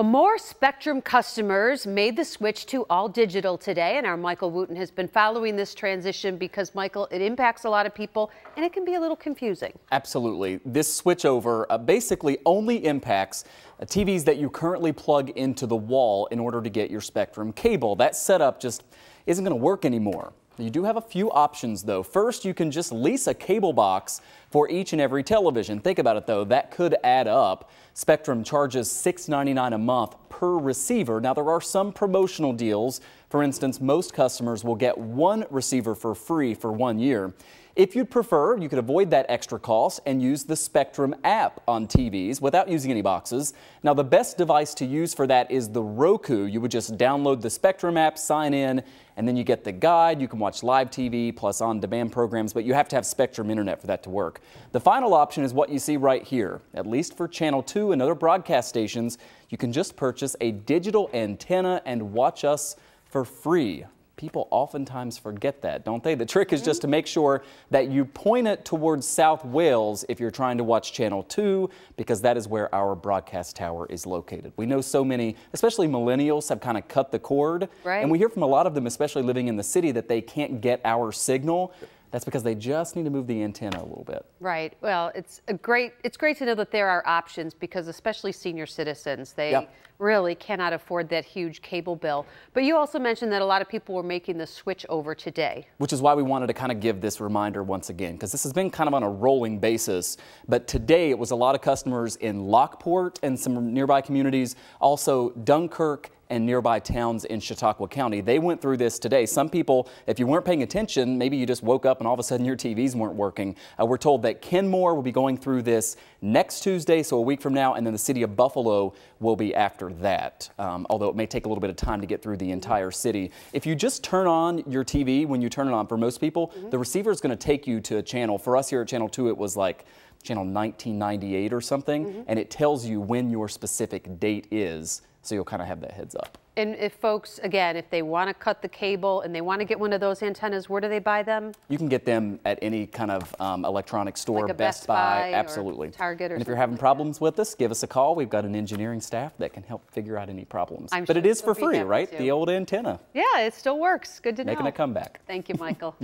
Well, more Spectrum customers made the switch to all digital today, and our Michael Wooten has been following this transition because, Michael, it impacts a lot of people and it can be a little confusing. Absolutely. This switchover basically only impacts TVs that you currently plug into the wall in order to get your Spectrum cable. That setup just isn't going to work anymore. You do have a few options, though. First, you can just lease a cable box for each and every television. Think about it, though. That could add up. Spectrum charges $6.99 a month per receiver. Now, there are some promotional deals. For instance, most customers will get one receiver for free for 1 year. If you'd prefer, you could avoid that extra cost and use the Spectrum app on TVs without using any boxes. Now, the best device to use for that is the Roku. You would just download the Spectrum app, sign in, and then you get the guide. You can watch live TV plus on-demand programs, but you have to have Spectrum internet for that to work. The final option is what you see right here. At least for Channel 2 and other broadcast stations, you can just purchase a digital antenna and watch us for free. People oftentimes forget that, don't they? The trick is just to make sure that you point it towards South Wales if you're trying to watch Channel 2, because that is where our broadcast tower is located. We know so many, especially millennials, have kind of cut the cord. Right. And we hear from a lot of them, especially living in the city, that they can't get our signal. That's because they just need to move the antenna a little bit. Right. Well, it's great to know that there are options, because especially senior citizens, they really cannot afford that huge cable bill. But you also mentioned that a lot of people were making the switch over today. Which is why we wanted to kind of give this reminder once again, because this has been kind of on a rolling basis. But today it was a lot of customers in Lockport and some nearby communities, also Dunkirk and nearby towns in Chautauqua County. They went through this today. Some people, if you weren't paying attention, maybe you just woke up and all of a sudden your TVs weren't working. We're told that Kenmore will be going through this next Tuesday, so a week from now, and then the city of Buffalo will be after that, although it may take a little bit of time to get through the entire city. If you just turn on your TV when you turn it on, for most people, the receiver is going to take you to a channel. For us here at Channel 2, it was like channel 1998 or something, and it tells you when your specific date is. So you'll kind of have that heads up. And if folks, again, if they want to cut the cable and they want to get one of those antennas, where do they buy them? You can get them at any kind of electronic store, like a Best Buy, or absolutely. Target, or and if you're having problems with us, give us a call. We've got an engineering staff that can help figure out any problems. But it is for free, right? The old antenna. Yeah, it still works. Good to know. Making a comeback. Thank you, Michael.